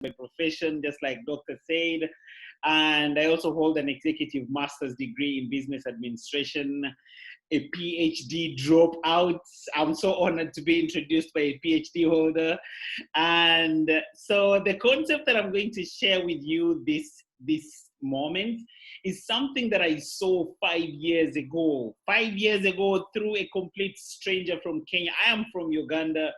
by profession, just like Dr. said. And I also hold an executive master's degree in business administration, a PhD dropout. I'm so honored to be introduced by a PhD holder. And so the concept that I'm going to share with you this moment is something that I saw 5 years ago. 5 years ago through a complete stranger from Kenya. I am from Uganda,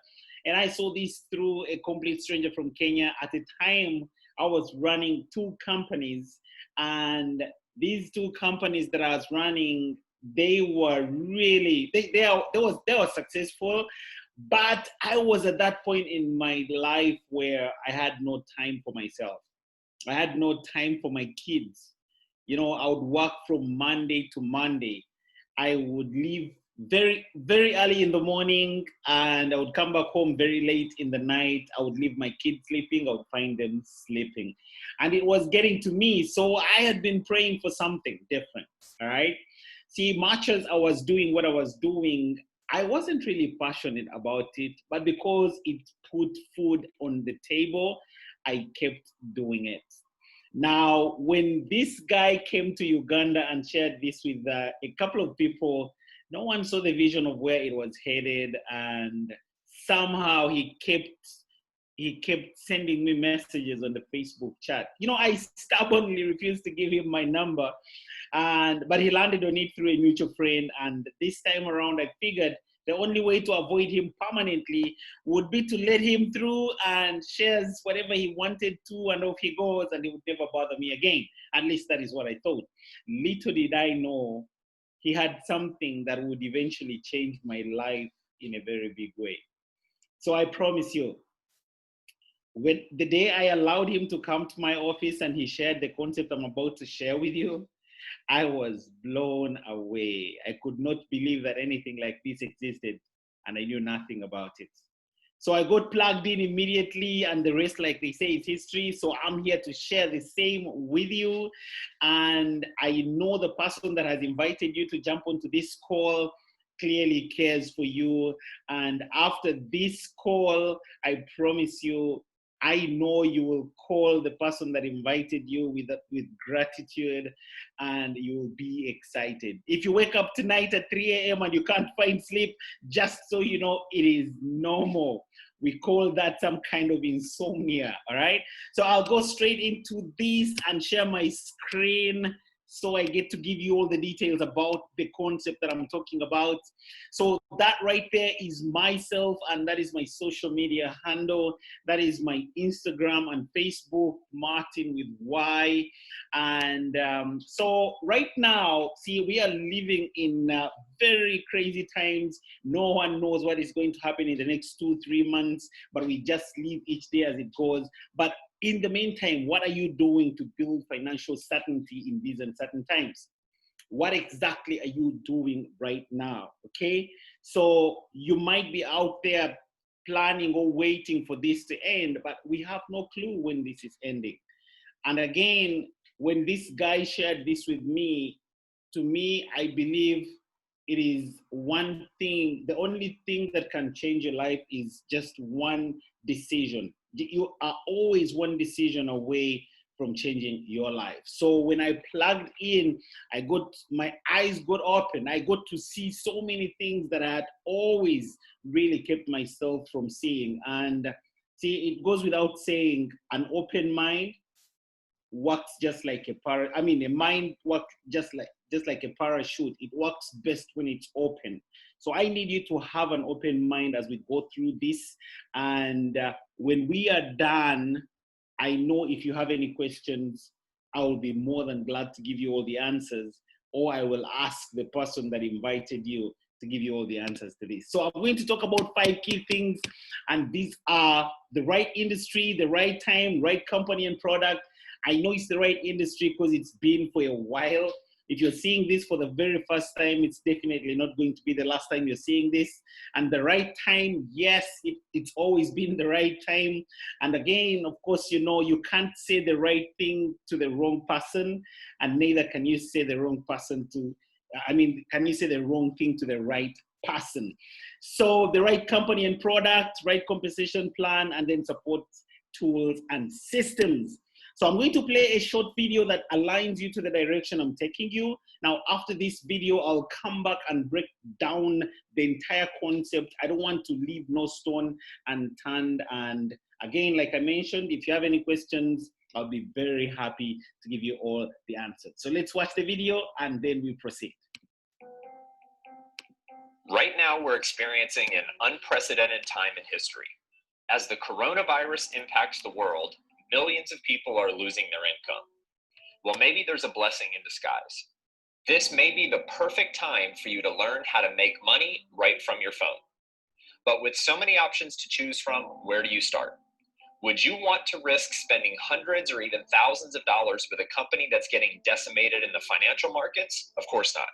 and I saw this through a complete stranger from Kenya. At the time, I was running 2 companies, and these 2 companies that I was running, they were really, they were successful, but I was at that point in my life where I had no time for myself. I had no time for my kids. You know, I would work from Monday to Monday. I would leave very, very early in the morning, and I would come back home very late in the night. I would leave my kids sleeping. I would find them sleeping. And it was getting to me. So I had been praying for something different, all right? See, much as I was doing what I was doing, I wasn't really passionate about it, but because it put food on the table, I kept doing it. Now, when this guy came to Uganda and shared this with a couple of people, no one saw the vision of where it was headed, and somehow he kept sending me messages on the Facebook chat. You know, I stubbornly refused to give him my number, but he landed on it through a mutual friend. And this time around, I figured the only way to avoid him permanently would be to let him through and shares whatever he wanted to, and off he goes, and he would never bother me again. At least that is what I thought. Little did I know he had something that would eventually change my life in a very big way. So I promise you, when the day I allowed him to come to my office and he shared the concept I'm about to share with you, I was blown away. I could not believe that anything like this existed, and I knew nothing about it. So I got plugged in immediately, and the rest, like they say, is history. So I'm here to share the same with you. And I know the person that has invited you to jump onto this call clearly cares for you. And after this call, I promise you, I know you will call the person that invited you with gratitude, and you will be excited. If you wake up tonight at 3 a.m. and you can't find sleep, just so you know, it is normal. We call that some kind of insomnia, all right? So I'll go straight into this and share my screen so I get to give you all the details about the concept that I'm talking about. So that right there is myself, and that is my social media handle. That is my Instagram and Facebook, Martin with Y. And so right now, see, we are living in very crazy times. No one knows what is going to happen in the next 2-3 months, but we just live each day as it goes. But in the meantime, what are you doing to build financial certainty in these uncertain times? What exactly are you doing right now? Okay, so you might be out there planning or waiting for this to end, but we have no clue when this is ending. And again, when this guy shared this with me, to me, I believe it is one thing, the only thing that can change your life is just one decision. You are always one decision away from changing your life. So when I plugged in, my eyes got open. I got to see so many things that I had always really kept myself from seeing. And see, it goes without saying, an open mind works just like a mind works just like a parachute. It works best when it's open. So I need you to have an open mind as we go through this. And when we are done, I know if you have any questions, I will be more than glad to give you all the answers, or I will ask the person that invited you to give you all the answers to this. So I'm going to talk about 5 key things, and these are the right industry, the right time, right company and product. I know it's the right industry because it's been for a while. If you're seeing this for the very first time, it's definitely not going to be the last time you're seeing this. And the right time, yes, it's always been the right time. And again, of course, you know, you can't say the right thing to the wrong person, and neither can you say the wrong person can you say the wrong thing to the right person? So the right company and product, right compensation plan, and then support tools, and systems. So I'm going to play a short video that aligns you to the direction I'm taking you. Now, after this video, I'll come back and break down the entire concept. I don't want to leave no stone unturned. And again, like I mentioned, if you have any questions, I'll be very happy to give you all the answers. So let's watch the video and then we proceed. Right now, we're experiencing an unprecedented time in history. As the coronavirus impacts the world, millions of people are losing their income. Well, maybe there's a blessing in disguise. This may be the perfect time for you to learn how to make money right from your phone. But with so many options to choose from, where do you start? Would you want to risk spending hundreds or even thousands of dollars with a company that's getting decimated in the financial markets? Of course not.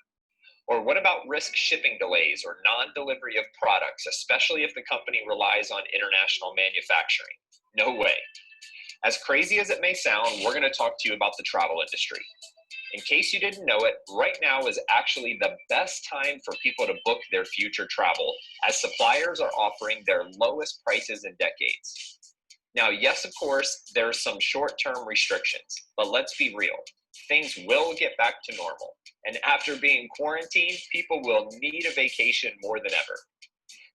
Or what about risk shipping delays or non-delivery of products, especially if the company relies on international manufacturing? No way. As crazy as it may sound, we're going to talk to you about the travel industry. In case you didn't know it, right now is actually the best time for people to book their future travel, as suppliers are offering their lowest prices in decades. Now, yes, of course, there's some short-term restrictions, but let's be real. Things will get back to normal. And after being quarantined, people will need a vacation more than ever.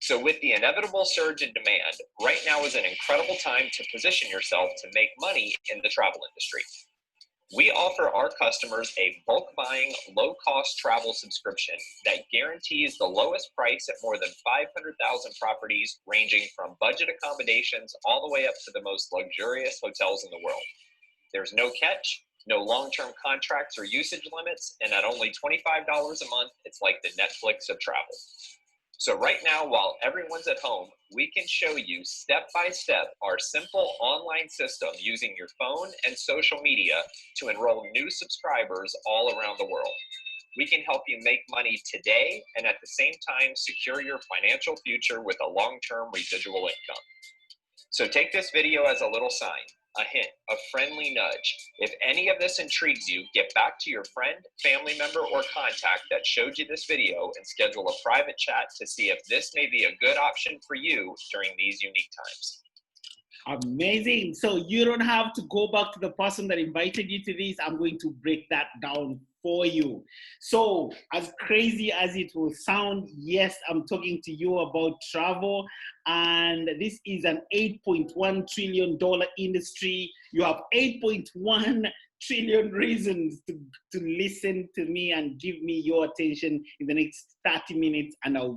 So with the inevitable surge in demand, right now is an incredible time to position yourself to make money in the travel industry. We offer our customers a bulk buying, low-cost travel subscription that guarantees the lowest price at more than 500,000 properties, ranging from budget accommodations all the way up to the most luxurious hotels in the world. There's no catch, no long-term contracts or usage limits, and at only $25 a month, it's like the Netflix of travel. So right now, while everyone's at home, we can show you step-by-step our simple online system using your phone and social media to enroll new subscribers all around the world. We can help you make money today and at the same time secure your financial future with a long-term residual income. So take this video as a little sign, a hint, a friendly nudge. If any of this intrigues you, get back to your friend, family member, or contact that showed you this video and schedule a private chat to see if this may be a good option for you during these unique times. Amazing. So you don't have to go back to the person that invited you to this. I'm going to break that down for you. So as crazy as it will sound, yes, I'm talking to you about travel, and this is an $8.1 trillion industry. You have 8.1 trillion reasons to listen to me and give me your attention in the next 30 minutes, and I'll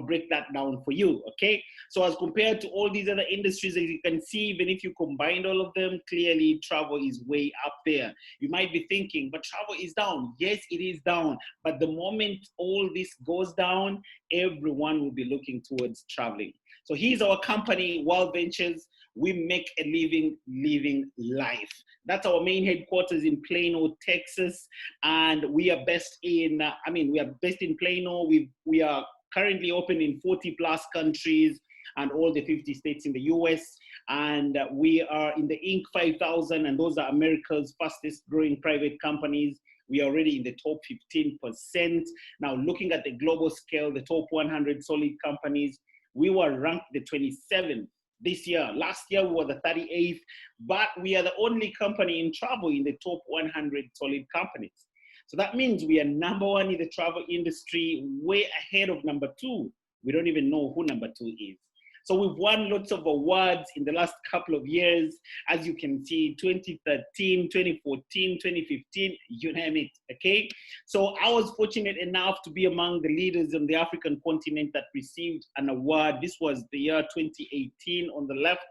break that down for you, okay? So as compared to all these other industries, as you can see, even if you combined all of them, clearly travel is way up there. You might be thinking, but travel is down. Yes, it is down. But the moment all this goes down, everyone will be looking towards traveling. So here's our company, Wild Ventures. We make a living life. That's our main headquarters in Plano, Texas. And we are based in, Plano. We are currently open in 40 plus countries and all the 50 states in the US. And we are in the Inc. 5000, and those are America's fastest growing private companies. We are already in the top 15%. Now, looking at the global scale, the top 100 solid companies, we were ranked the 27th this year. Last year, we were the 38th, but we are the only company in travel in the top 100 solid companies. So that means we are number one in the travel industry, way ahead of number two. We don't even know who number two is. So we've won lots of awards in the last couple of years. As you can see, 2013, 2014, 2015, you name it, okay? So I was fortunate enough to be among the leaders on the African continent that received an award. This was the year 2018 on the left.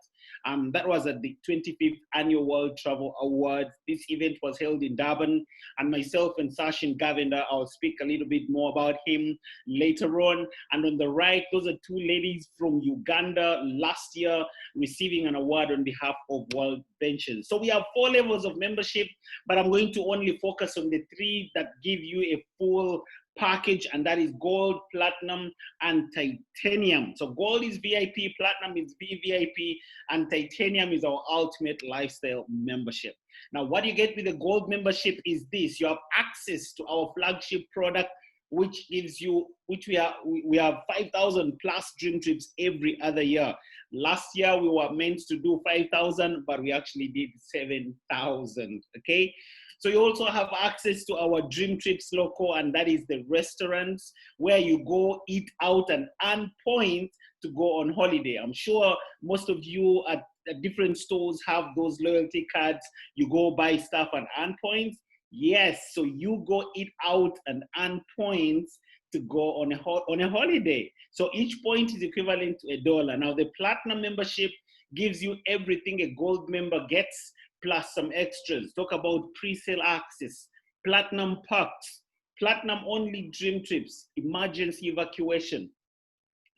That was at the 25th Annual World Travel Awards. This event was held in Durban, and myself and Sachin Govender, I'll speak a little bit more about him later on. And on the right, those are two ladies from Uganda last year receiving an award on behalf of Wild Ventures. So we have 4 levels of membership, but I'm going to only focus on the 3 that give you a full package, and that is gold, platinum, and titanium. So gold is VIP, platinum is VVIP, and titanium is our ultimate lifestyle membership. Now, what you get with the gold membership is this: you have access to our flagship product, which gives you, which we have 5,000 plus dream trips every other year. Last year we were meant to do 5,000, but we actually did 7,000. Okay. So you also have access to our Dream Trips Loco, and that is the restaurants where you go eat out and earn points to go on holiday. I'm sure most of you at different stores have those loyalty cards. You go buy stuff and earn points. Yes, so you go eat out and earn points to go on a holiday. So each point is equivalent to $1. Now the platinum membership gives you everything a gold member gets, plus some extras. Talk about pre-sale access, platinum perks, platinum only dream trips, emergency evacuation.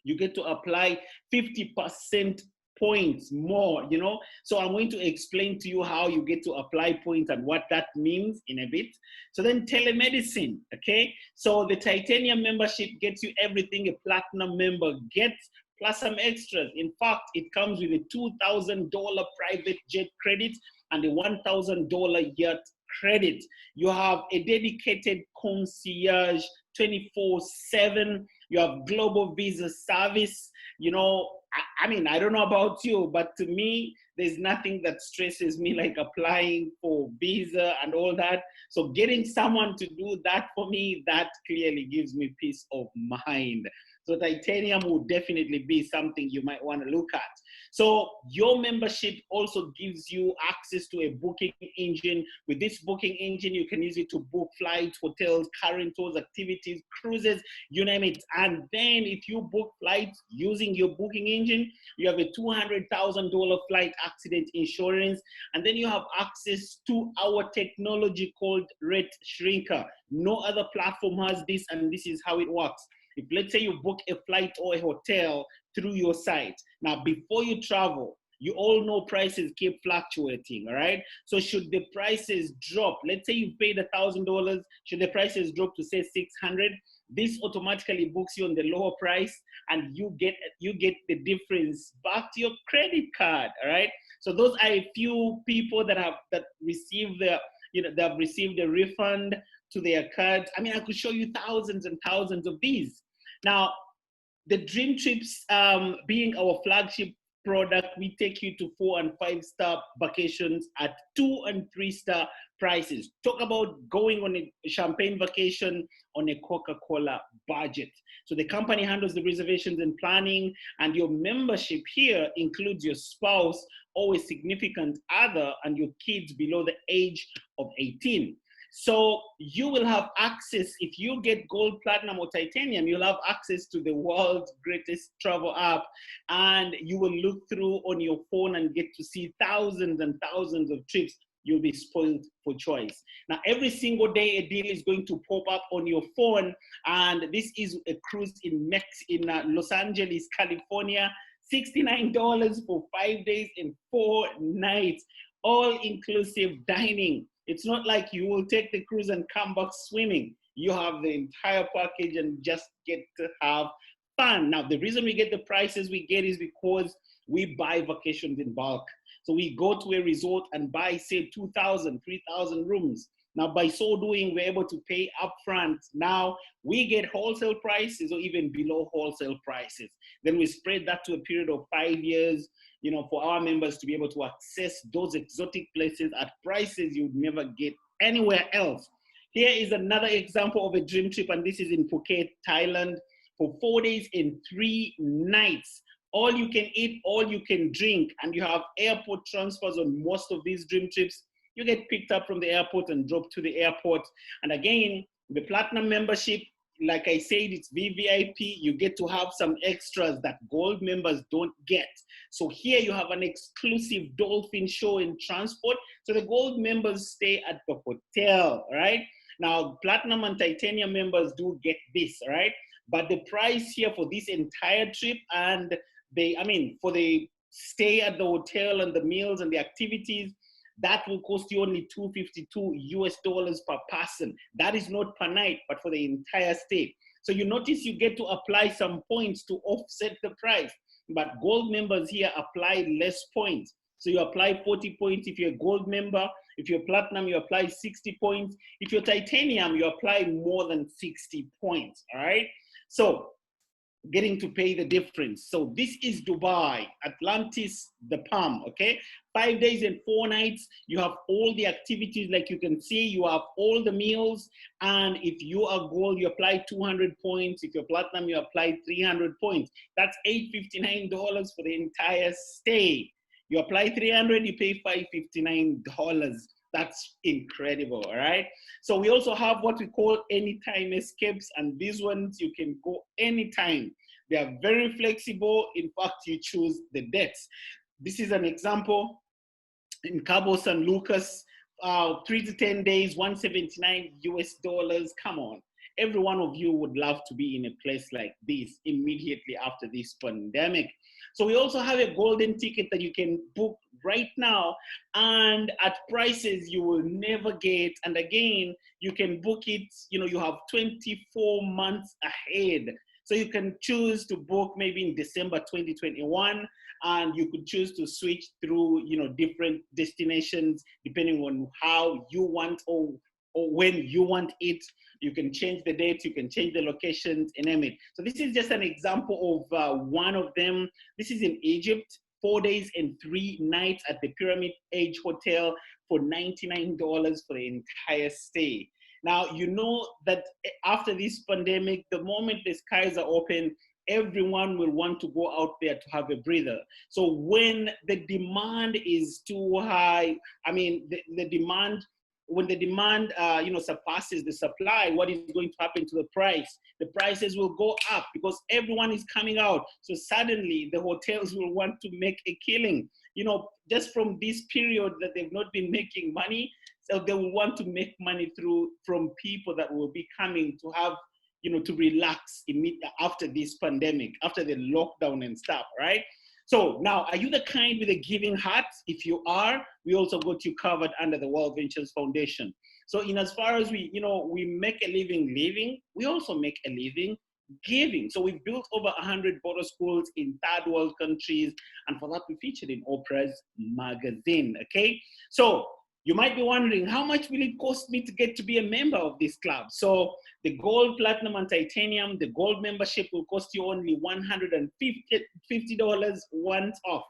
You get to apply 50% points more, you know. So I'm going to explain to you how you get to apply points and what that means in a bit. So then telemedicine, okay? So the titanium membership gets you everything a platinum member gets, plus some extras. In fact, it comes with a $2,000 private jet credit and a $1,000 yacht credit. You have a dedicated concierge 24/7. You have global visa service. You know, I mean, I don't know about you, but to me, there's nothing that stresses me like applying for visa and all that. So getting someone to do that for me, that clearly gives me peace of mind. So titanium will definitely be something you might want to look at. So your membership also gives you access to a booking engine. With this booking engine, you can use it to book flights, hotels, car rentals, activities, cruises, you name it. And then if you book flights using your booking engine, you have a $200,000 flight accident insurance. And then you have access to our technology called Rate Shrinker. No other platform has this, and this is how it works. If let's say you book a flight or a hotel through your site, now before you travel, you all know prices keep fluctuating, all right? So should the prices drop, let's say you paid $1,000, should the prices drop to say 600, this automatically books you on the lower price, and you get the difference back to your credit card, all right? So those are a few people that received they've received a refund to their cards. I mean, I could show you thousands and thousands of these. Now, the Dream Trips being our flagship product, we take you to 4- and 5-star vacations at 2- and 3-star prices. Talk about going on a champagne vacation on a Coca-Cola budget. So the company handles the reservations and planning, and your membership here includes your spouse or a significant other and your kids below the age of 18. So you will have access, if you get gold, platinum, or titanium, you'll have access to the world's greatest travel app, and you will look through on your phone and get to see thousands and thousands of trips. You'll be spoiled for choice. Now, every single day, a deal is going to pop up on your phone, and this is a cruise in Los Angeles, California, $69 for 5 days and 4 nights, all-inclusive dining. It's not like you will take the cruise and come back swimming. You have the entire package and just get to have fun. Now, the reason we get the prices we get is because we buy vacations in bulk. So we go to a resort and buy, say, 2,000, 3,000 rooms. Now, by so doing, we're able to pay upfront. Now, we get wholesale prices or even below wholesale prices. Then we spread that to a period of 5 years, you know, for our members to be able to access those exotic places at prices you'd never get anywhere else. Here is another example of a dream trip, and this is in Phuket, Thailand, for 4 days and 3 nights. All you can eat, all you can drink, and you have airport transfers on most of these dream trips. You get picked up from the airport and dropped to the airport. And again, the platinum membership, like I said, it's VVIP. You get to have some extras that gold members don't get. So here you have an exclusive dolphin show and transport. So the gold members stay at the hotel, right? Now, platinum and titanium members do get this, right? But the price here for this entire trip and for the stay at the hotel and the meals and the activities, that will cost you only $252 per person. That is not per night, but for the entire stay. So you notice you get to apply some points to offset the price, but gold members here apply less points. So you apply 40 points if you're a gold member. If you're platinum, you apply 60 points. If you're titanium, you apply more than 60 points, all right? So getting to pay the difference. So this is Dubai, Atlantis, the Palm, okay? 5 days and 4 nights. You have all the activities, like you can see, you have all the meals. And if you are gold, you apply 200 points. If you're platinum, you apply 300 points. That's $859 for the entire stay. You apply 300, you pay $559. That's incredible, all right? So we also have what we call anytime escapes, and these ones you can go anytime. They are very flexible. In fact, you choose the dates. This is an example in Cabo San Lucas, 3 to 10 days, $179. Come on. Every one of you would love to be in a place like this immediately after this pandemic. So we also have a golden ticket that you can book right now and at prices you will never get. And again, you can book it, you have 24 months ahead. So you can choose to book maybe in December 2021, and you could choose to switch through, different destinations depending on how you want or when you want it. You can change the dates, you can change the locations, and name it. So this is just an example of one of them. This is in Egypt, 4 days and 3 nights at the Pyramid Age Hotel for $99 for the entire stay. Now, you know that after this pandemic, the moment the skies are open, everyone will want to go out there to have a breather. So when the demand is too high, when the demand surpasses the supply, what is going to happen to the price? The prices will go up because everyone is coming out. So suddenly the hotels will want to make a killing. Just from this period that they've not been making money, so they will want to make money from people that will be coming to have, to relax after this pandemic, after the lockdown and stuff, right? So now, are you the kind with a giving heart? If you are, we also got you covered under the World Ventures Foundation. So in as far as we make a living, we also make a living giving. So we've built over 100 border schools in third world countries. And for that, we featured in Oprah's magazine, okay? So you might be wondering, how much will it cost me to get to be a member of this club? So the gold, platinum, and titanium, the gold membership will cost you only $150 once off.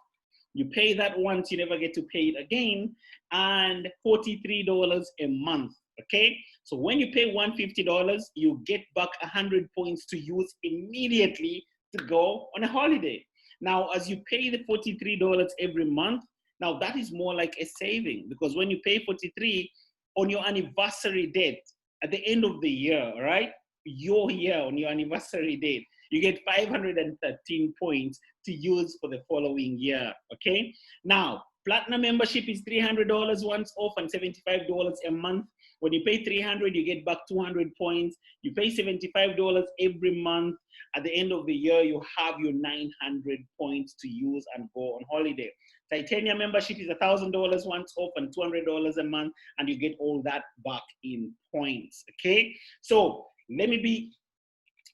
You pay that once, you never get to pay it again, and $43 a month, okay? So when you pay $150, you get back 100 points to use immediately to go on a holiday. Now, as you pay the $43 every month, now that is more like a saving, because when you pay 43 on your anniversary date, at the end of the year, right? Your year on your anniversary date, you get 513 points to use for the following year, okay? Now, platinum membership is $300 once off and $75 a month. When you pay $300, you get back 200 points. You pay $75 every month. At the end of the year, you have your 900 points to use and go on holiday. Titanium membership is $1,000 once off and $200 a month, and you get all that back in points, okay? So let me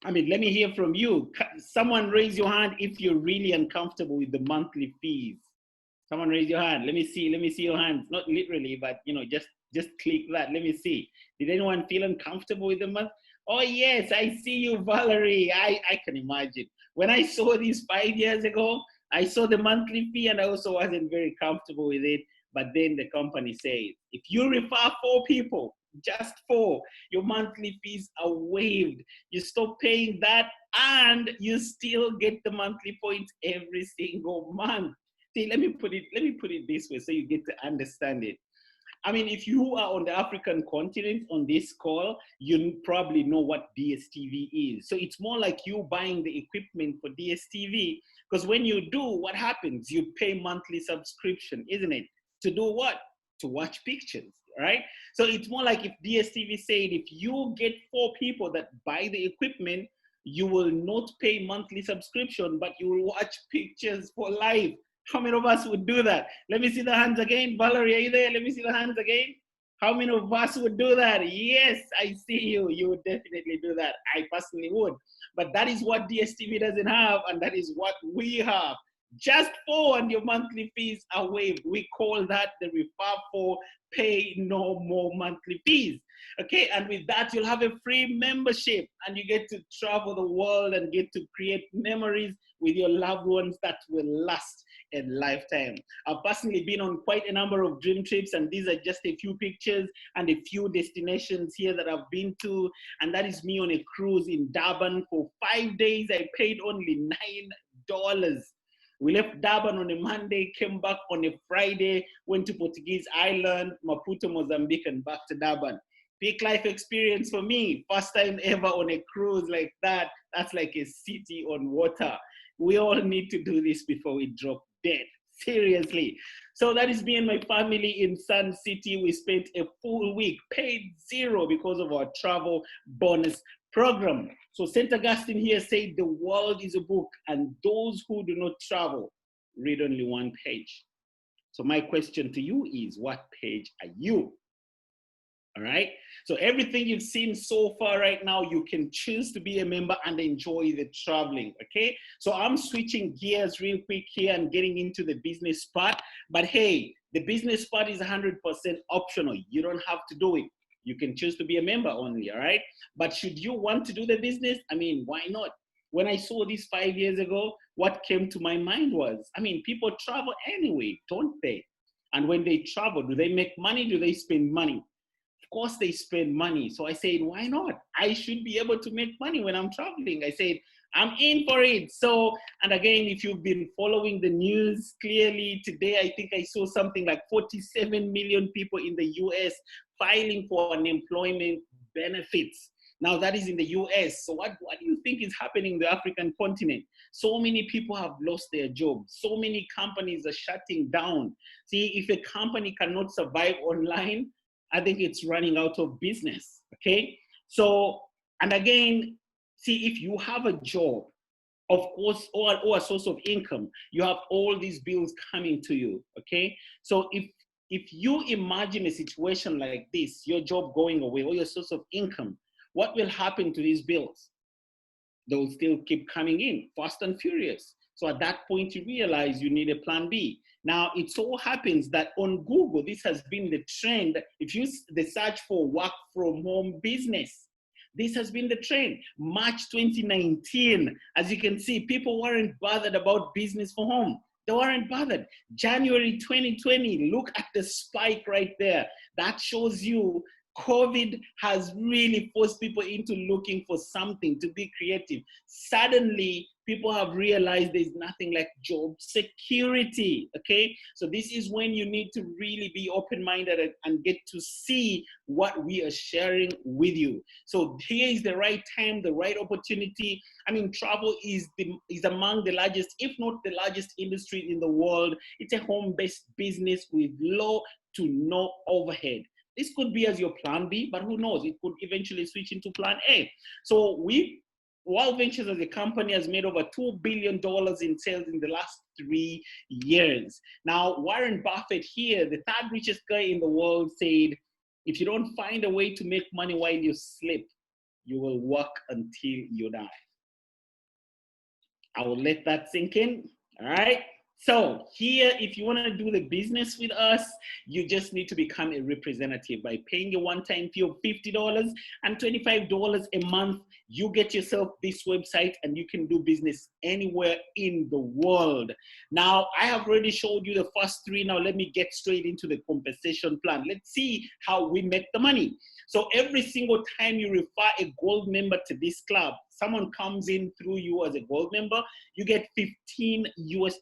hear from you. Someone raise your hand if you're really uncomfortable with the monthly fees. Someone raise your hand. Let me see your hands. Not literally, but just click that. Let me see. Did anyone feel uncomfortable with the month? Oh yes, I see you, Valerie. I can imagine. When I saw this 5 years ago, I saw the monthly fee and I also wasn't very comfortable with it. But then the company says, if you refer 4 people, just 4, your monthly fees are waived. You stop paying that and you still get the monthly points every single month. See, let me put it this way so you get to understand it. I mean, if you are on the African continent on this call, you probably know what DSTV is. So it's more like you buying the equipment for DSTV, because when you do, what happens? You pay monthly subscription, isn't it? To do what? To watch pictures, right? So it's more like if DSTV said, if you get 4 people that buy the equipment, you will not pay monthly subscription, but you will watch pictures for life. How many of us would do that? Let me see the hands again. Valerie, are you there? Let me see the hands again. How many of us would do that? Yes, I see you. You would definitely do that. I personally would. But that is what DSTV doesn't have, and that is what we have. Just 4, and your monthly fees are waived. We call that the refer for, pay no more monthly fees. Okay, and with that, you'll have a free membership and you get to travel the world and get to create memories with your loved ones that will last a lifetime. I've personally been on quite a number of dream trips, and these are just a few pictures and a few destinations here that I've been to. And that is me on a cruise in Durban for 5 days. I paid only $9. We left Durban on a Monday, came back on a Friday, went to Portuguese Island, Maputo, Mozambique, and back to Durban. Peak life experience for me. First time ever on a cruise like that. That's like a city on water. We all need to do this before we drop dead. Seriously. So that is me and my family in Sun City. We spent a full week, paid zero because of our travel bonus program. So St. Augustine here said the world is a book, and those who do not travel read only one page. So my question to you is, what page are you? All right. So everything you've seen so far right now, you can choose to be a member and enjoy the traveling. Okay. So I'm switching gears real quick here and getting into the business part. But hey, the business part is 100% optional. You don't have to do it. You can choose to be a member only. All right. But should you want to do the business, I mean, why not? When I saw this 5 years ago, what came to my mind was, I mean, people travel anyway, don't they? And when they travel, do they make money? Do they spend money? Of course they spend money. So I said, why not? I should be able to make money when I'm traveling. I said, I'm in for it. So, and again, if you've been following the news clearly today, I think I saw something like 47 million people in the US filing for unemployment benefits. Now that is in the US. So what do you think is happening in the African continent? So many people have lost their jobs. So many companies are shutting down. See, if a company cannot survive online, I think it's running out of business, okay? So, and again, see, if you have a job, of course, or a source of income, you have all these bills coming to you, okay? So if you imagine a situation like this, your job going away or your source of income, what will happen to these bills? They'll still keep coming in, fast and furious. So at that point, you realize you need a plan B. Now, it so happens that on Google, this has been the trend. If you the search for work from home business, this has been the trend. March 2019, as you can see, people weren't bothered about business from home. They weren't bothered. January 2020, look at the spike right there. That shows you COVID has really forced people into looking for something to be creative. Suddenly, people have realized there's nothing like job security, okay? So this is when you need to really be open-minded and get to see what we are sharing with you. So here is the right time, the right opportunity. I mean, travel is among the largest, if not the largest industry in the world. It's a home-based business with low to no overhead. This could be as your plan B, but who knows? It could eventually switch into plan A. So Wild Ventures as a company has made over $2 billion in sales in the last 3 years. Now, Warren Buffett here, the third richest guy in the world, said, if you don't find a way to make money while you sleep, you will work until you die. I will let that sink in, all right? So here, if you want to do the business with us, you just need to become a representative by paying a one-time fee of $50 and $25 a month. You get yourself this website and you can do business anywhere in the world. Now, I have already showed you the first three. Now, let me get straight into the compensation plan. Let's see how we make the money. So every single time you refer a gold member to this club, someone comes in through you as a gold member, you get $15 US.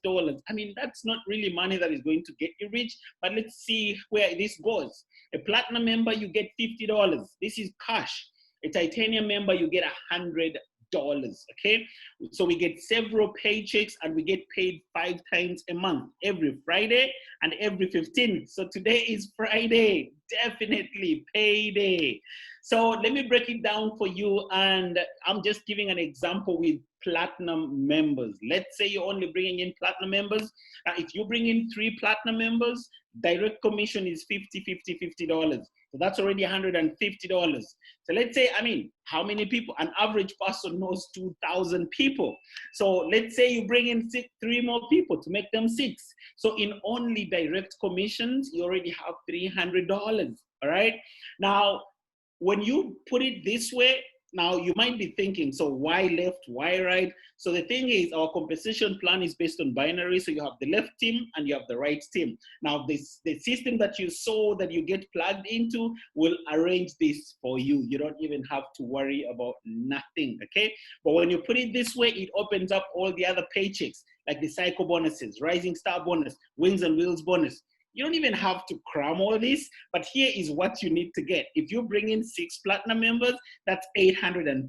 I mean, that's not really money that is going to get you rich, but let's see where this goes. A platinum member, you get $50. This is cash. A titanium member, you get $100. Okay, so we get several paychecks and we get paid 5 times a month, every Friday and every 15th. So today is Friday, definitely payday. So let me break it down for you. And I'm just giving an example with platinum members. Let's say you're only bringing in platinum members. Now, if you bring in 3 platinum members, direct commission is $50. So that's already $150. So let's say, I mean, how many people? An average person knows 2,000 people. So let's say you bring in 3 more people to make them 6. So in only direct commissions, you already have $300. All right. Now, when you put it this way, now you might be thinking, so why left, why right? So the thing is, our compensation plan is based on binary. So you have the left team and you have the right team. Now the system that you saw that you get plugged into will arrange this for you. You don't even have to worry about nothing, okay? But when you put it this way, it opens up all the other paychecks, like the cycle bonuses, rising star bonus, wings and wheels bonus. You don't even have to cram all this, but here is what you need to get. If you bring in 6 platinum members, that's $850,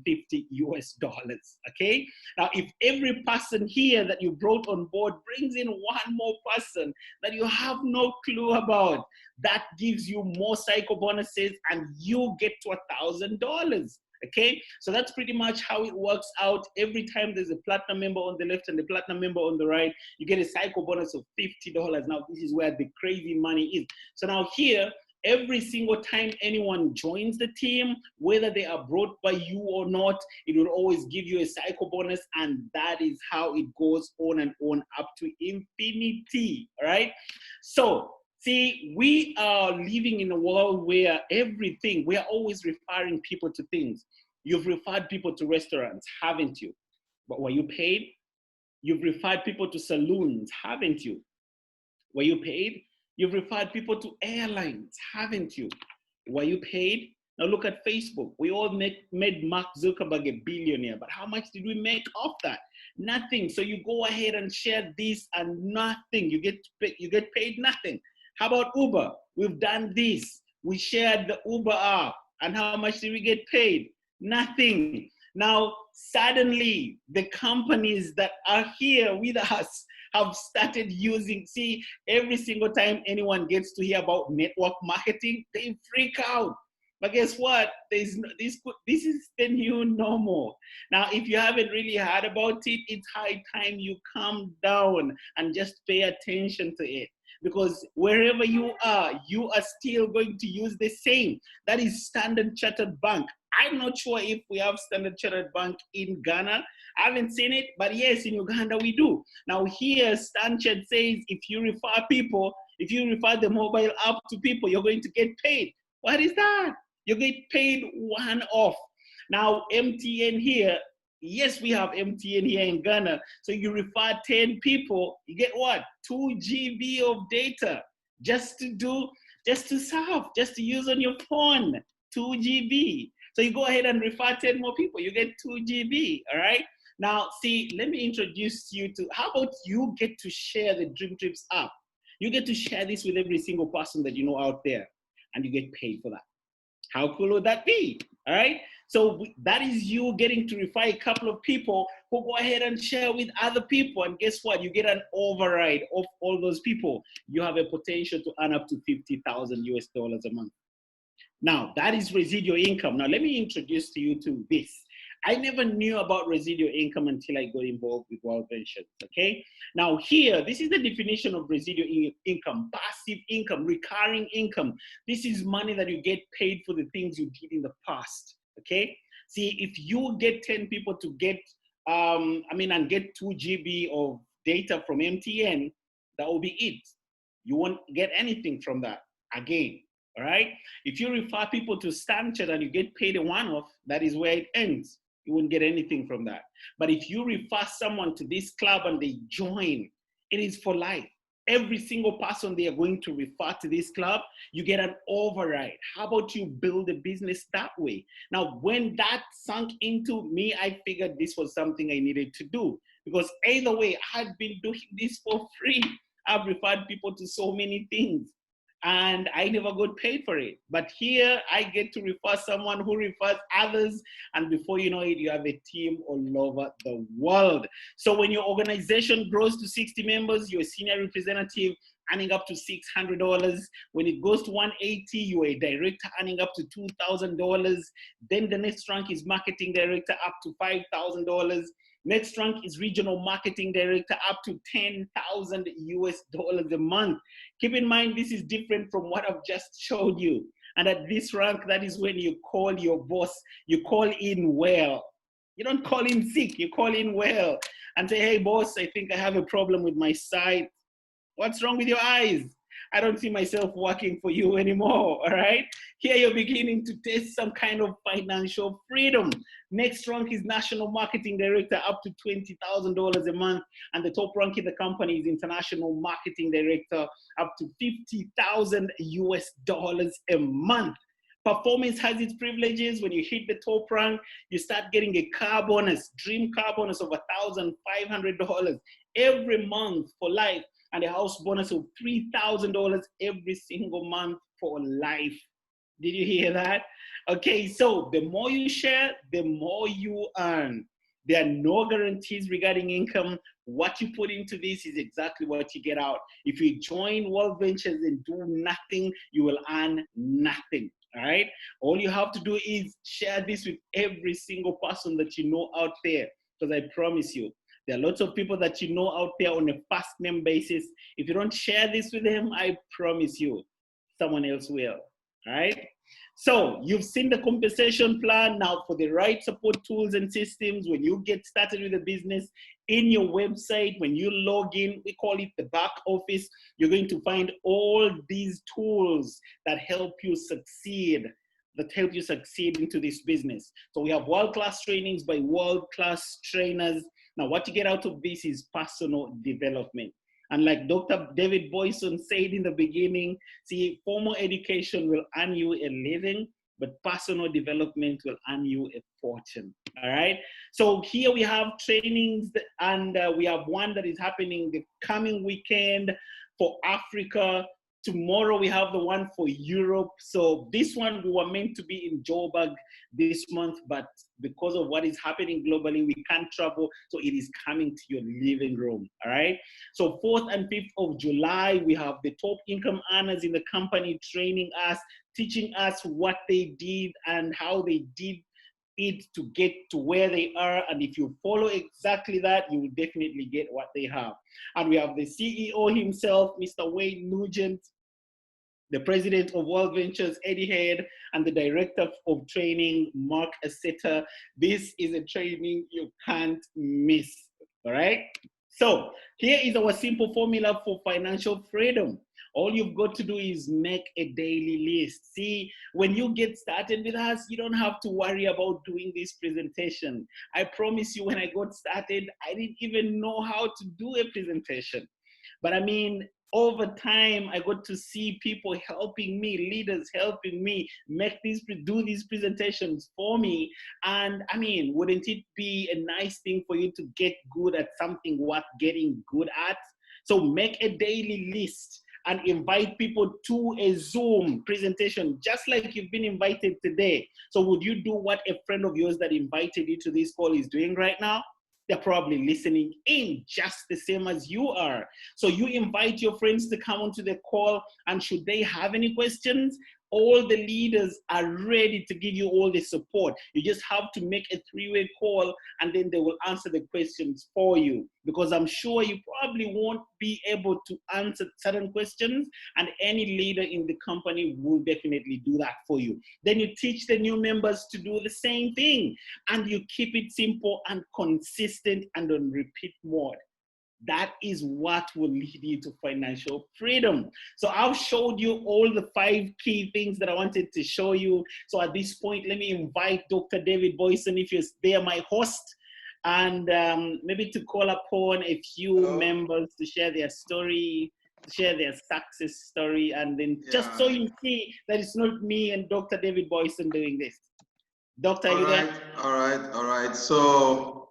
okay? Now, if every person here that you brought on board brings in 1 more person that you have no clue about, that gives you more cycle bonuses and you get to $1,000. Okay, so that's pretty much how it works out. Every time there's a platinum member on the left and the platinum member on the right, you get a cycle bonus of $50. Now, this is where the crazy money is. So now here, every single time anyone joins the team, whether they are brought by you or not, it will always give you a cycle bonus, and that is how it goes on and on up to infinity, all right? So, see, we are living in a world where everything, we are always referring people to things. You've referred people to restaurants, haven't you? But were you paid? You've referred people to saloons, haven't you? Were you paid? You've referred people to airlines, haven't you? Were you paid? Now look at Facebook. We all made Mark Zuckerberg a billionaire, but how much did we make off that? Nothing. So you go ahead and share this and nothing. You get paid nothing. How about Uber? We've done this. We shared the Uber app. And how much did we get paid? Nothing. Now, suddenly, the companies that are here with us have started using, see, every single time anyone gets to hear about network marketing, they freak out. But guess what? This is the new normal. Now, if you haven't really heard about it, it's high time you calm down and just pay attention to it. Because wherever you are still going to use the same. That is Standard Chartered Bank. I'm not sure if we have Standard Chartered Bank in Ghana. I haven't seen it, but yes, in Uganda we do. Now here, Stanchart says if you refer the mobile app to people, you're going to get paid. What is that? You get paid one off. Now MTN here, yes, we have MTN here in Ghana. So you refer 10 people, you get what? 2 GB of data just to surf, just to use on your phone, 2 GB. So you go ahead and refer 10 more people, you get 2 GB, all right? Now, see, let me introduce you to, how about you get to share the Dream Trips app? You get to share this with every single person that you know out there, and you get paid for that. How cool would that be? All right. So that is you getting to refer a couple of people who go ahead and share with other people. And guess what? You get an override of all those people. You have a potential to earn up to $50,000 a month. Now, that is residual income. Now, let me introduce to you to this. I never knew about residual income until I got involved with Wild Ventures, okay? Now here, this is the definition of residual income, passive income, recurring income. This is money that you get paid for the things you did in the past, okay? See, if you get 10 people to get, and get 2 GB of data from MTN, that will be it. You won't get anything from that again, all right? If you refer people to Stanchart and you get paid a one-off, that is where it ends. You won't get anything from that. But if you refer someone to this club and they join, it is for life. Every single person they are going to refer to this club, you get an override. How about you build a business that way? Now, when that sunk into me, I figured this was something I needed to do. Because either way, I've been doing this for free. I've referred people to so many things. and I never got paid for it. But here I get to refer someone who refers others, and before you know it, you have a team all over the world. So when your organization grows to 60 members, you're a senior representative earning up to $600. When it goes to 180, you're a director earning up to $2,000. Then the next rank is marketing director, up to $5,000. Next rank is regional marketing director, up to $10,000 a month. Keep in mind, this is different from what I've just showed you. And at this rank, that is when you call your boss, you call in well. You don't call in sick, you call in well and say, hey boss, I think I have a problem with my sight. What's wrong with your eyes? I don't see myself working for you anymore, all right? Here you're beginning to taste some kind of financial freedom. Next rank is National Marketing Director, up to $20,000 a month. And the top rank in the company is International Marketing Director, up to $50,000 a month. Performance has its privileges. When you hit the top rank, you start getting a car bonus, dream car bonus of $1,500 every month for life, and a house bonus of $3,000 every single month for life. Did you hear that? Okay, so the more you share, the more you earn. There are no guarantees regarding income. What you put into this is exactly what you get out. If you join World Ventures and do nothing, you will earn nothing. All right. All you have to do is share this with every single person that you know out there, because I promise you, there are lots of people that you know out there on a first name basis. If you don't share this with them, I promise you, someone else will. All right. So you've seen the compensation plan. Now for the right support tools and systems, when you get started with a business, in your website, when you log in, we call it the back office, you're going to find all these tools that help you succeed, into this business. So we have world-class trainings by world-class trainers. Now, what you get out of this is personal development. And like Dr. David Boyson said in the beginning, see, formal education will earn you a living, but personal development will earn you a fortune. All right. So here we have trainings, and we have one that is happening the coming weekend for Africa. Tomorrow we have the one for Europe. So this one we were meant to be in Joburg this month, but because of what is happening globally, we can't travel. So it is coming to your living room. All right. So 4th and 5th of July, we have the top income earners in the company training us, teaching us what they did and how they did it to get to where they are. And if you follow exactly that, you will definitely get what they have. And we have the CEO himself, Mr. Wayne Nugent, the president of World Ventures, Eddie Head, and the director of training, Mark Aseta. This is a training you can't miss, all right? So here is our simple formula for financial freedom. All you've got to do is make a daily list. See, when you get started with us, you don't have to worry about doing this presentation. I promise you, when I got started, I didn't even know how to do a presentation. But I mean, over time, I got to see people helping me, leaders helping me do these presentations for me. And I mean, wouldn't it be a nice thing for you to get good at something worth getting good at? So make a daily list and invite people to a Zoom presentation, just like you've been invited today. So would you do what a friend of yours that invited you to this call is doing right now? They're probably listening in just the same as you are. So you invite your friends to come onto the call, and should they have any questions, all the leaders are ready to give you all the support. You just have to make a three-way call, and then they will answer the questions for you. Because I'm sure you probably won't be able to answer certain questions, and any leader in the company will definitely do that for you. Then you teach the new members to do the same thing, and you keep it simple and consistent and on repeat mode. That is what will lead you to financial freedom. So I've showed you all the 5 key things that I wanted to show you. So at this point, let me invite Dr. David Boyson, if you're there, my host, and maybe to call upon a few members to share their story, to share their success story, and then just so you see that it's not me and Dr. David Boyson doing this. Doctor, are you there? All right. So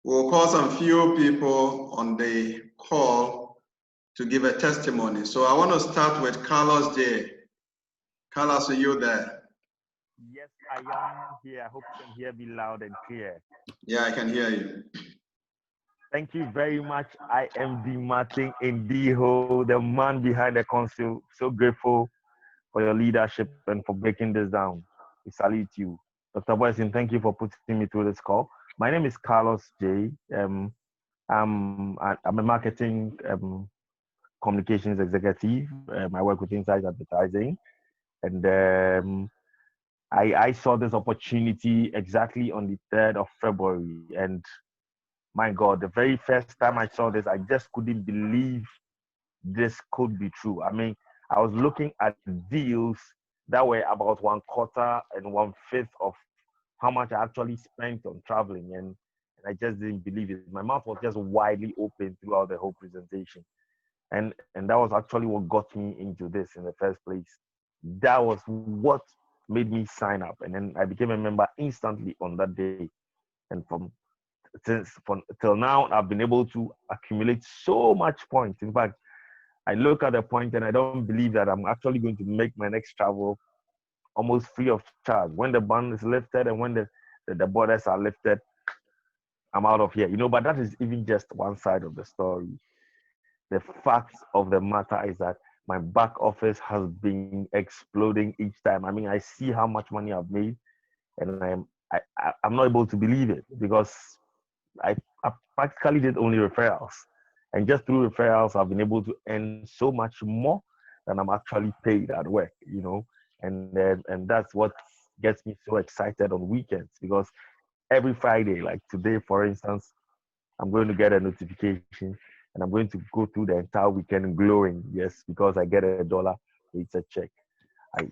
we'll call some few people on the call to give a testimony. So I want to start with Carlos J. Carlos, are you there? Yes, I am here. I hope you can hear me loud and clear. Yeah, I can hear you. Thank you very much, IMD Martin Indiho, the man behind the console. So grateful for your leadership and for breaking this down. We salute you. Dr. Boyson, thank you for putting me through this call. My name is Carlos J. I'm a marketing communications executive. I work with Insight Advertising. And I saw this opportunity exactly on the 3rd of February. And my God, the very first time I saw this, I just couldn't believe this could be true. I mean, I was looking at deals that were about 1/4 and 1/5 of how much I actually spent on traveling. And I just didn't believe it. My mouth was just widely open throughout the whole presentation. And that was actually what got me into this in the first place. That was what made me sign up. And then I became a member instantly on that day. And till now, I've been able to accumulate so much points. In fact, I look at the point and I don't believe that I'm actually going to make my next travel almost free of charge. When the ban is lifted and when the borders are lifted, I'm out of here. But that is even just one side of the story. The fact of the matter is that my back office has been exploding each time. I mean, I see how much money I've made, and I'm not able to believe it because I practically did only referrals, and just through referrals, I've been able to earn so much more than I'm actually paid at work. And that's what gets me so excited on weekends because every Friday, like today, for instance, I'm going to get a notification and I'm going to go through the entire weekend glowing. Yes, because I get $1. It's a check. I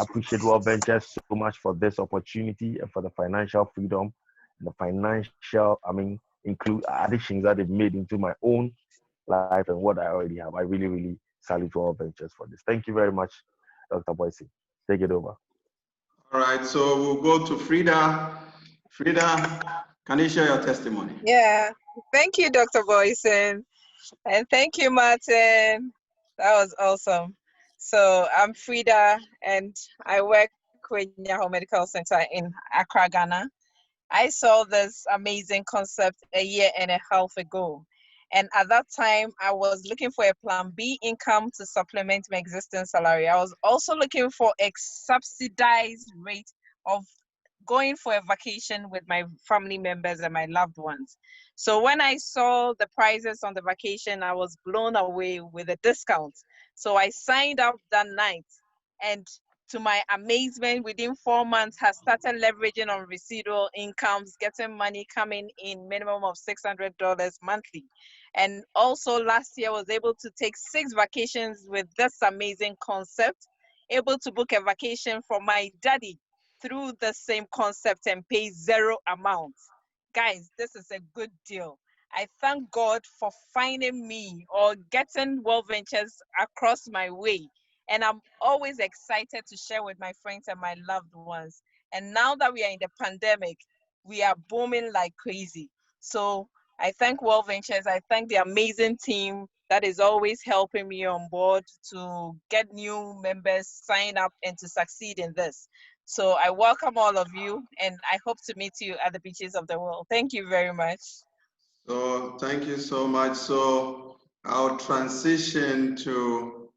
appreciate World Ventures so much for this opportunity and for the financial freedom and the financial, include additions that they've made into my own life and what I already have. I really, really salute World Ventures for this. Thank you very much, Dr. Boyce. Take it over. All right, so we'll go to Frida. Frida, can you share your testimony? Yeah, thank you, Dr. Boyson. And thank you, Martin. That was awesome. So I'm Frida, and I work with Nyaho Medical Center in Accra, Ghana. I saw this amazing concept a year and a half ago. And at that time, I was looking for a plan B income to supplement my existing salary. I was also looking for a subsidized rate of going for a vacation with my family members and my loved ones. So when I saw the prices on the vacation, I was blown away with the discounts. So I signed up that night, and to my amazement, within 4 months, has started leveraging on residual incomes, getting money coming in minimum of $600 monthly. And also last year, was able to take 6 vacations with this amazing concept, able to book a vacation for my daddy through the same concept and pay 0 amounts. Guys, this is a good deal. I thank God for finding me or getting World Ventures across my way. And I'm always excited to share with my friends and my loved ones. And now that we are in the pandemic, we are booming like crazy. So I thank World Ventures. I thank the amazing team that is always helping me on board to get new members sign up and to succeed in this. So I welcome all of you, and I hope to meet you at the beaches of the world. Thank you very much. So thank you so much. So I'll transition to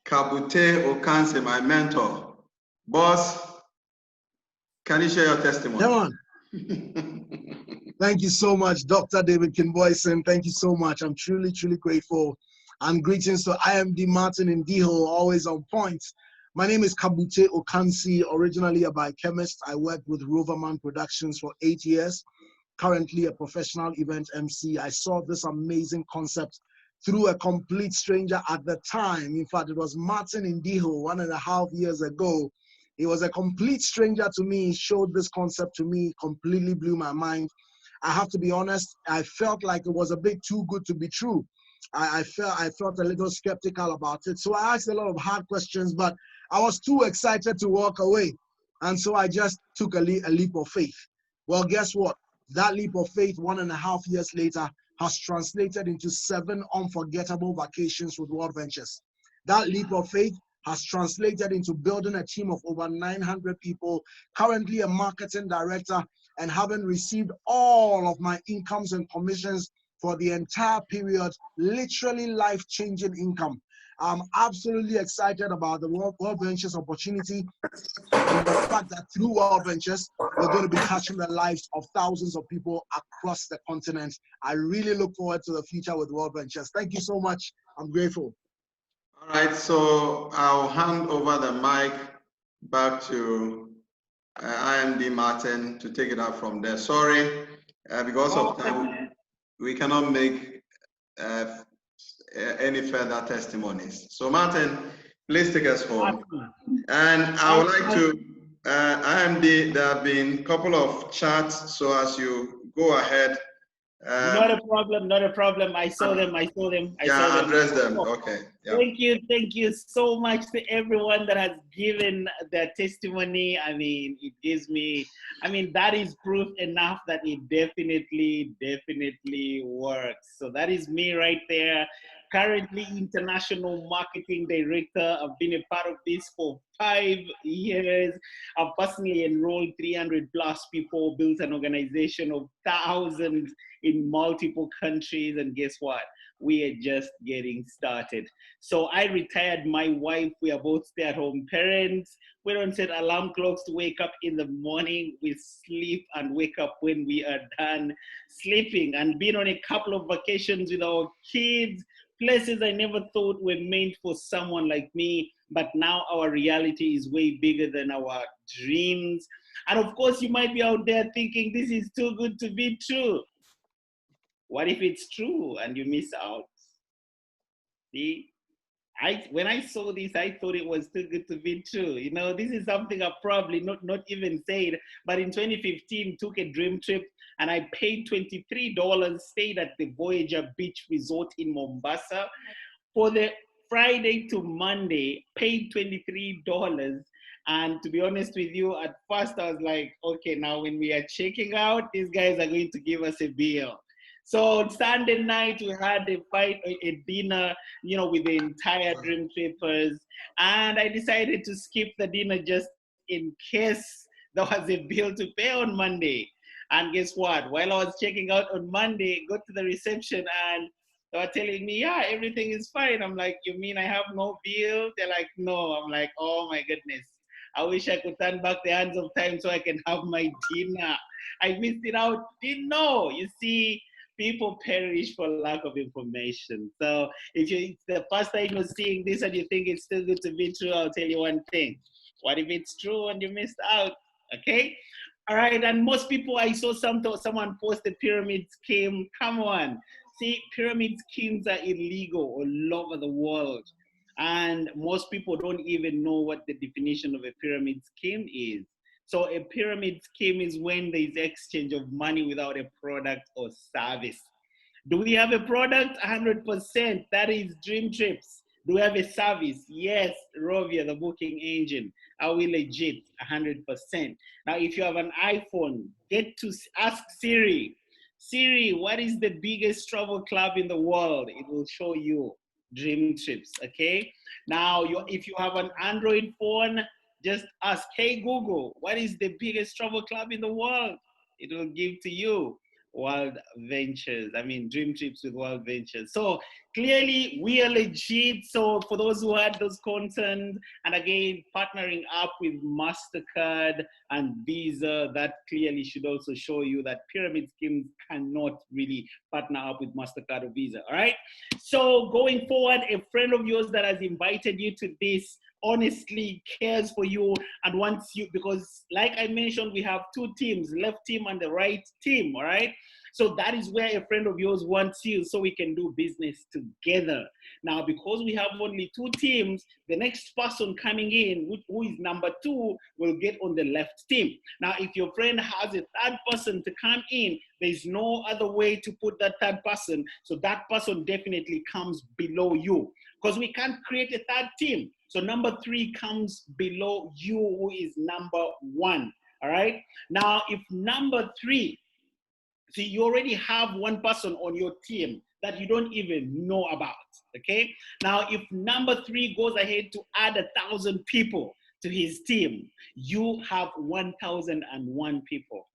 Kabute Okanse, my mentor. Boss, can you share your testimony? Come on. Thank you so much, Dr. David Kinboyson. Thank you so much. I'm truly, truly grateful. And greetings to IMD Martin in Diho, always on point. My name is Kabute Okansi, originally a biochemist. I worked with Roverman Productions for 8 years, currently a professional event MC. I saw this amazing concept through a complete stranger at the time. In fact, it was Martin in Diho 1.5 years ago. He was a complete stranger to me, showed this concept to me, completely blew my mind. I have to be honest, I felt like it was a bit too good to be true. I felt a little skeptical about it. So I asked a lot of hard questions, but I was too excited to walk away. And so I just took a leap of faith. Well, guess what? That leap of faith, 1.5 years later, has translated into 7 unforgettable vacations with World Ventures. That leap of faith has translated into building a team of over 900 people, currently a marketing director, and having received all of my incomes and commissions for the entire period, literally life-changing income. I'm absolutely excited about the World Ventures opportunity and the fact that through World Ventures, we're going to be touching the lives of thousands of people across the continent. I really look forward to the future with World Ventures. Thank you so much. I'm grateful. All right, so I'll hand over the mic back to IMD Martin to take it up from there. Sorry, because of time, we cannot make any further testimonies. So Martin, please take us home. And I would like to, IMD, there have been a couple of chats, so as you go ahead. Not a problem, not a problem. I saw them. Address them, okay. Yeah. Thank you so much to everyone that has given their testimony. I mean, it gives me, that is proof enough that it definitely works. So that is me right there. Currently international marketing director. I've been a part of this for 5 years. I've personally enrolled 300 plus people, built an organization of thousands in multiple countries, and guess what? We are just getting started. So I retired my wife. We are both stay-at-home parents. We don't set alarm clocks to wake up in the morning. We sleep and wake up when we are done sleeping, and been on a couple of vacations with our kids, places I never thought were meant for someone like me, but now our reality is way bigger than our dreams. And of course, you might be out there thinking this is too good to be true. What if it's true and you miss out? See, when I saw this, I thought it was too good to be true. You know, this is something I probably not even said, but in 2015, took a dream trip and I paid $23, stayed at the Voyager Beach Resort in Mombasa. For the Friday to Monday, paid $23. And to be honest with you, at first I was like, okay, now when we are checking out, these guys are going to give us a bill. So Sunday night, we had a dinner, with the entire Dream Trippers. And I decided to skip the dinner just in case there was a bill to pay on Monday. And guess what? While I was checking out on Monday, got to the reception and they were telling me, yeah, everything is fine. I'm like, you mean I have no bill? They're like, no. I'm like, oh my goodness. I wish I could turn back the hands of time so I can have my dinner. I missed it out. Didn't know. You see, people perish for lack of information. So if it's the first time you're seeing this and you think it's still good to be true, I'll tell you one thing. What if it's true and you missed out? Okay? All right, and most people, I saw someone post a pyramid scheme. Come on. See, pyramid schemes are illegal all over the world. And most people don't even know what the definition of a pyramid scheme is. So a pyramid scheme is when there is exchange of money without a product or service. Do we have a product? 100%. That is Dream Trips. Do we have a service? Yes, Rovia, the booking engine. Are we legit? 100%. Now, if you have an iPhone, get to ask Siri. Siri, what is the biggest travel club in the world? It will show you Dream Trips, okay? Now, if you have an Android phone, just ask, hey Google, what is the biggest travel club in the world? It will give to you World Ventures. Dream Trips with World Ventures. So clearly we are legit. So for those who had those concerns, and again, partnering up with MasterCard and Visa, that clearly should also show you that pyramid schemes cannot really partner up with MasterCard or Visa, all right? So going forward, a friend of yours that has invited you to this honestly cares for you and wants you, because like I mentioned, we have 2 teams, left team and the right team, all right? So that is where a friend of yours wants you so we can do business together. Now, because we have only 2 teams, the next person coming in, who is number 2, will get on the left team. Now, if your friend has a 3rd person to come in, there's no other way to put that 3rd person. So that person definitely comes below you, because we can't create a 3rd team. So number 3 comes below you, who is number 1, all right? Now, if number 3 See, you already have one person on your team that you don't even know about, okay? Now, if number 3 goes ahead to add 1,000 people to his team, you have 1,001 people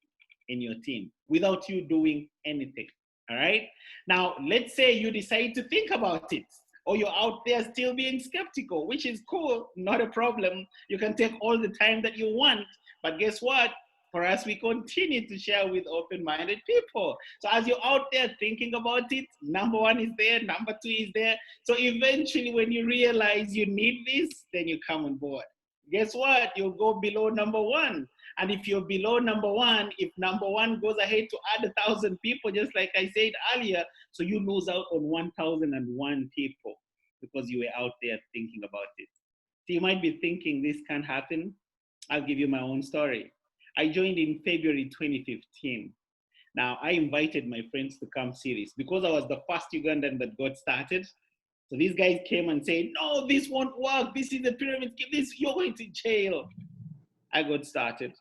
in your team without you doing anything, all right? Now, let's say you decide to think about it, or you're out there still being skeptical, which is cool, not a problem. You can take all the time that you want, but guess what? For us, we continue to share with open-minded people. So as you're out there thinking about it, number 1 is there, number 2 is there. So eventually when you realize you need this, then you come on board. Guess what? You'll go below number 1. And if you're below number 1, if number 1 goes ahead to add 1,000 people, just like I said earlier, so you lose out on 1,001 people because you were out there thinking about it. So you might be thinking this can't happen. I'll give you my own story. I joined in February 2015. Now, I invited my friends to come see this because I was the first Ugandan that got started. So these guys came and said, no, this won't work. This is the pyramid scheme. This, you're going to jail. I got started,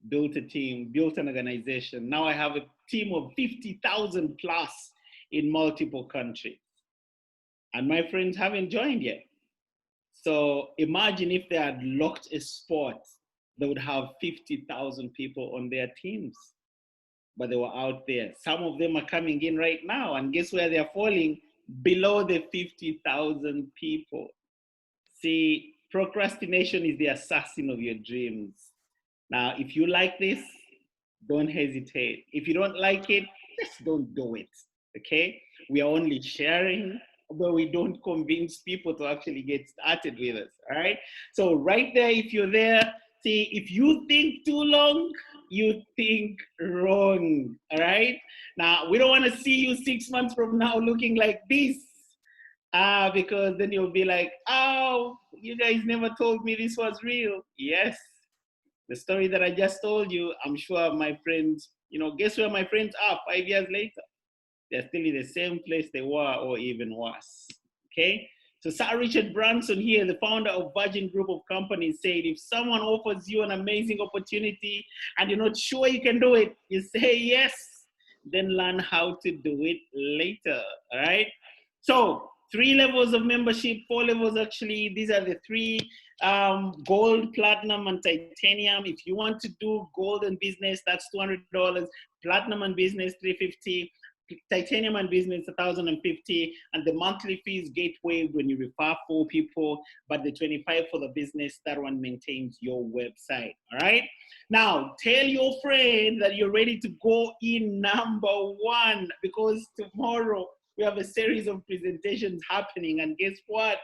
built a team, built an organization. Now I have a team of 50,000 plus in multiple countries. And my friends haven't joined yet. So imagine if they had locked a sport, they would have 50,000 people on their teams, but they were out there. Some of them are coming in right now, and guess where they're falling? Below the 50,000 people. See, procrastination is the assassin of your dreams. Now, if you like this, don't hesitate. If you don't like it, just don't do it, okay? We are only sharing, but we don't convince people to actually get started with us, all right? So right there, if you're there, see, if you think too long, you think wrong, all right? Now, we don't want to see you 6 months from now looking like this, because then you'll be like, oh, you guys never told me this was real. Yes, the story that I just told you, I'm sure my friends, guess where my friends are 5 years later? They're still in the same place they were, or even worse, okay? So Sir Richard Branson here, the founder of Virgin Group of Companies, said, if someone offers you an amazing opportunity and you're not sure you can do it, you say yes, then learn how to do it later, all right? So 3 levels of membership, 4 levels actually. These are the 3, gold, platinum, and titanium. If you want to do gold and business, that's $200. Platinum and business, $350. Titanium and business, $1,050, and the monthly fees get waived when you refer 4 people, but the $25 for the business, that one maintains your website, all right? Now, tell your friend that you're ready to go in number 1, because tomorrow we have a series of presentations happening, and guess what?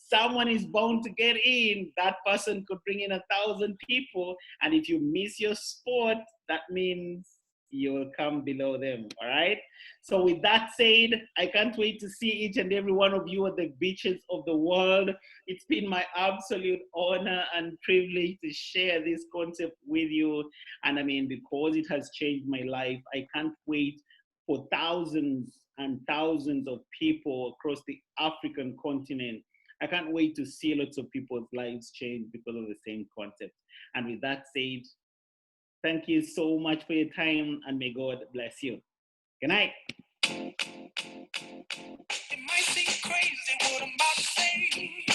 Someone is bound to get in. That person could bring in 1,000 people, and if you miss your spot, that means you'll come below them, all right? So with that said, I can't wait to see each and every one of you at the beaches of the world. It's been my absolute honor and privilege to share this concept with you. And I mean, because it has changed my life, I can't wait for thousands and thousands of people across the African continent. I can't wait to see lots of people's lives change because of the same concept. And with that said, thank you so much for your time, and may God bless you. Good night. It might seem crazy what I'm about to say.